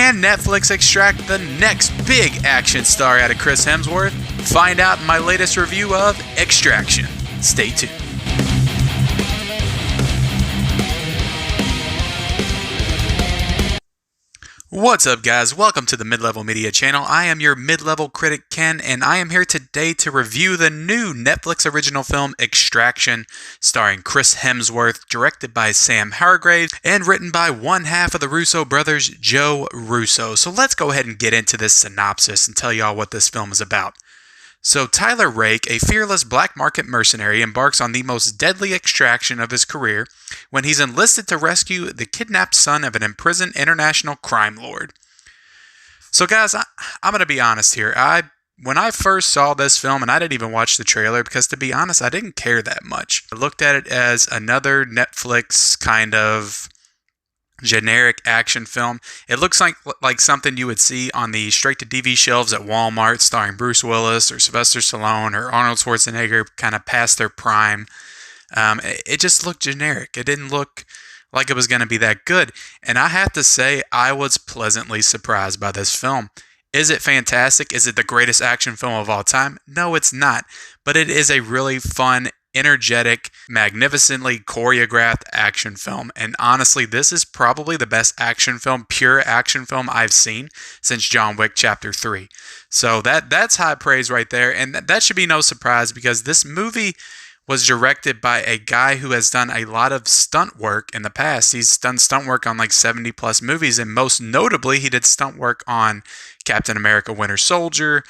Can Netflix extract the next big action star out of Chris Hemsworth? Find out in my latest review of Extraction. Stay tuned. What's up, guys? Welcome to the Mid-Level Media channel. I am your mid-level critic, Ken, and I am here today to review the new Netflix original film, Extraction, starring Chris Hemsworth, directed by Sam Hargrave, and written by one half of the Russo brothers, Joe Russo. So let's go ahead and get into this synopsis and tell y'all what this film is about. So Tyler Rake, a fearless black market mercenary, embarks on the most deadly extraction of his career when he's enlisted to rescue the kidnapped son of an imprisoned international crime lord. So guys, I'm going to be honest here. When I first saw this film, and I didn't even watch the trailer because, to be honest, I didn't care that much. I looked at it as another Netflix kind of generic action film. It looks like something you would see on the straight-to-DVD shelves at Walmart, starring Bruce Willis or Sylvester Stallone or Arnold Schwarzenegger, kind of past their prime. It just looked generic. It didn't look like it was going to be that good. And I have to say, I was pleasantly surprised by this film. Is it fantastic? Is it the greatest action film of all time? No, it's not. But it is a really fun, energetic, magnificently choreographed action film. And honestly, this is probably the best action film, pure action film I've seen since John Wick Chapter 3. So that's high praise right there. And that should be no surprise because this movie was directed by a guy who has done a lot of stunt work in the past. He's done stunt work on like 70 plus movies, and most notably, he did stunt work on Captain America Winter Soldier,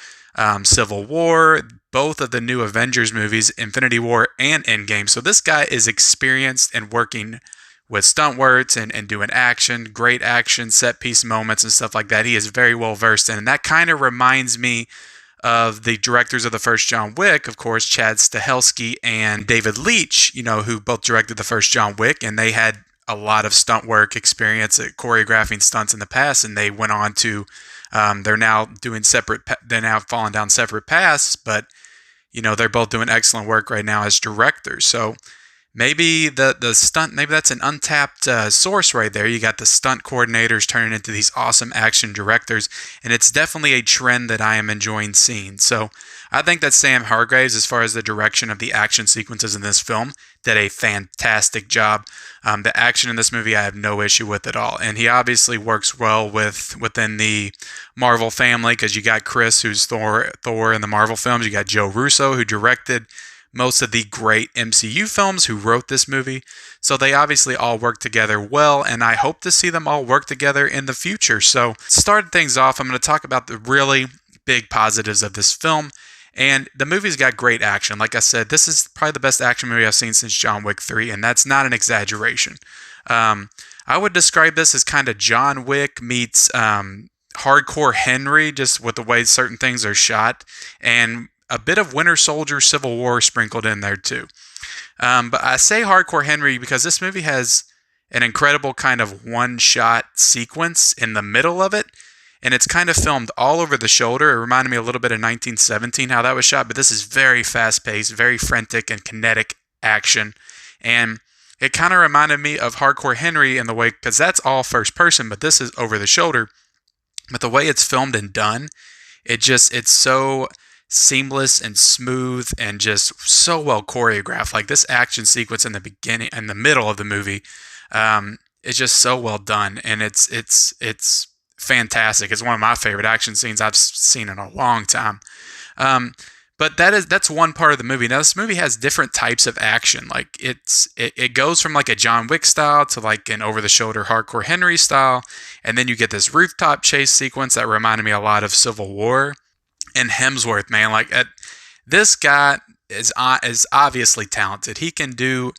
Civil War, both of the new Avengers movies, Infinity War and Endgame. So this guy is experienced in working with stunt works and doing action, great action, set piece moments and stuff like that. He is very well versed in, and that kind of reminds me of the directors of the first John Wick, of course, Chad Stahelski and David Leitch, who both directed the first John Wick, and they had a lot of stunt work experience at choreographing stunts in the past, and they went on to, they're now falling down separate paths, but, they're both doing excellent work right now as directors. So maybe maybe that's an untapped source right there. You got the stunt coordinators turning into these awesome action directors, and it's definitely a trend that I am enjoying seeing. So I think that Sam Hargraves, as far as the direction of the action sequences in this film, did a fantastic job. The action in this movie I have no issue with at all, and he obviously works well within the Marvel family because you got Chris, who's Thor in the Marvel films. You got Joe Russo, who directed most of the great MCU films, who wrote this movie. So they obviously all work together well, and I hope to see them all work together in the future. So starting things off, I'm going to talk about the really big positives of this film. And the movie's got great action. Like I said, this is probably the best action movie I've seen since John Wick 3, and that's not an exaggeration. I would describe this as kind of John Wick meets Hardcore Henry, just with the way certain things are shot, and a bit of Winter Soldier, Civil War sprinkled in there too. But I say Hardcore Henry because this movie has an incredible kind of one-shot sequence in the middle of it, and it's kind of filmed all over the shoulder. It reminded me a little bit of 1917, how that was shot, but this is very fast-paced, very frantic and kinetic action, and it kind of reminded me of Hardcore Henry in the way, because that's all first person, but this is over the shoulder. But the way it's filmed and done, it's so seamless and smooth and just so well choreographed. Like this action sequence in the beginning and the middle of the movie, it's just so well done, and it's fantastic. It's one of my favorite action scenes I've seen in a long time. But that's one part of the movie. Now this movie has different types of action. Like it goes from like a John Wick style to like an over the shoulder Hardcore Henry style, and then you get this rooftop chase sequence that reminded me a lot of Civil War. And Hemsworth, man, this guy is obviously talented. He can do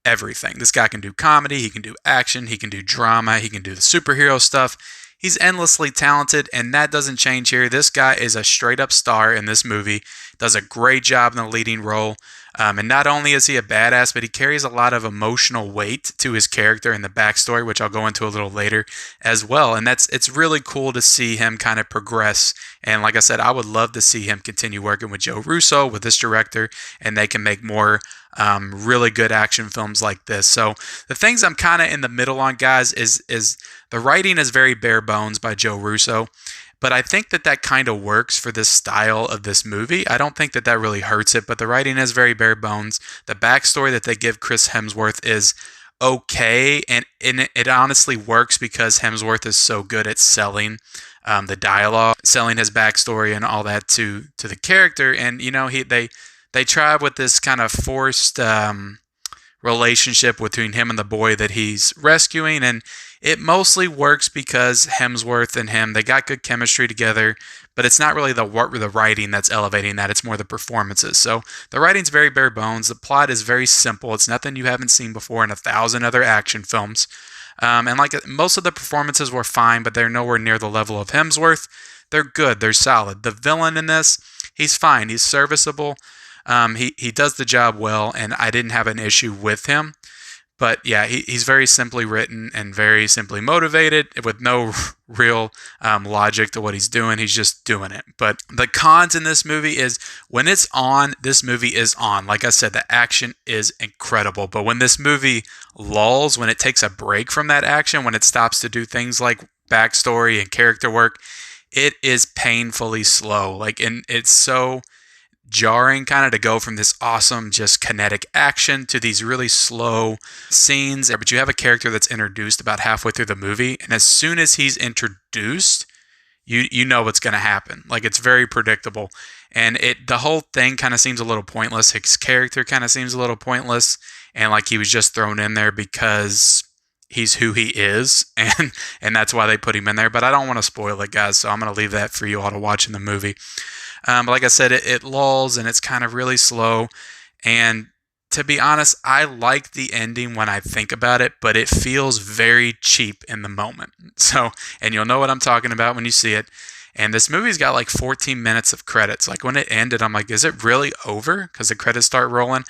everything. This guy can do comedy, he can do action, he can do drama, he can do the superhero stuff. He's endlessly talented, and that doesn't change here. This guy is a straight-up star in this movie. does a great job in the leading role. And not only is he a badass, but he carries a lot of emotional weight to his character and the backstory, which I'll go into a little later as well. And it's really cool to see him kind of progress. And like I said, I would love to see him continue working with Joe Russo, with this director, and they can make more really good action films like this. So the things I'm kind of in the middle on, guys, is the writing is very bare bones by Joe Russo. But I think that kind of works for this style of this movie. I don't think that really hurts it, but the writing is very bare bones. The backstory that they give Chris Hemsworth is okay, and it honestly works because Hemsworth is so good at selling the dialogue, selling his backstory and all that to the character. And, you know, they try with this kind of forced relationship between him and the boy that he's rescuing, and it mostly works because Hemsworth and him, they got good chemistry together, but it's not really the writing that's elevating that. It's more the performances. So the writing's very bare bones. The plot is very simple. It's nothing you haven't seen before in 1,000 other action films. And like most of the performances were fine, but they're nowhere near the level of Hemsworth. They're good. They're solid. The villain in this, he's fine. He's serviceable. He does the job well, and I didn't have an issue with him. But yeah, he's very simply written and very simply motivated with no real logic to what he's doing. He's just doing it. But the cons in this movie is when it's on, this movie is on. Like I said, the action is incredible. But when this movie lulls, when it takes a break from that action, when it stops to do things like backstory and character work, it is painfully slow. And it's so jarring kind of to go from this awesome just kinetic action to these really slow scenes. But you have a character that's introduced about halfway through the movie, and as soon as he's introduced, you know what's going to happen. Like, it's very predictable, and the whole thing kind of seems a little pointless. His character kind of seems a little pointless, and like he was just thrown in there because he's who he is, and that's why they put him in there. But I don't want to spoil it, guys, so I'm going to leave that for you all to watch in the movie. But like I said, it lulls, and it's kind of really slow. And to be honest, I like the ending when I think about it, but it feels very cheap in the moment. So, and you'll know what I'm talking about when you see it. And this movie's got like 14 minutes of credits. Like, when it ended, I'm like, is it really over? Because the credits start rolling.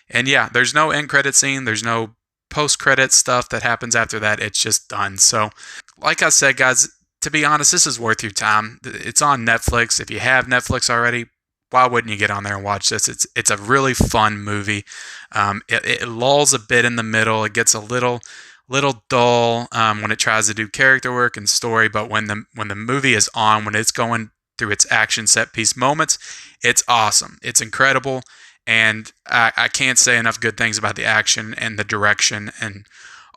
And yeah, there's no end credit scene. There's no post-credit stuff that happens after that. It's just done. So, like I said, guys, to be honest, this is worth your time. It's on Netflix. If you have Netflix already, why wouldn't you get on there and watch this? It's a really fun movie. It lulls a bit in the middle. It gets a little dull when it tries to do character work and story. But when the movie is on, when it's going through its action set piece moments, it's awesome. It's incredible, and I can't say enough good things about the action and the direction, and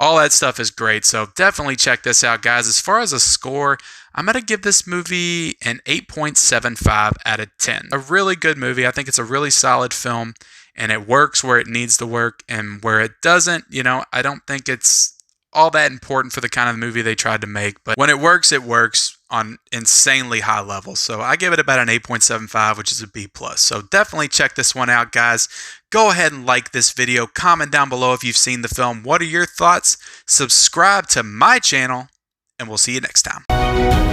all that stuff is great. So definitely check this out, guys. As far as a score, I'm going to give this movie an 8.75 out of 10. A really good movie. I think it's a really solid film, and it works where it needs to work, and where it doesn't, I don't think it's all that important for the kind of movie they tried to make. But when it works on insanely high levels. So I give it about an 8.75, which is a B+. So definitely check this one out, guys. Go ahead and like this video. Comment down below if you've seen the film. What are your thoughts? Subscribe to my channel, and we'll see you next time.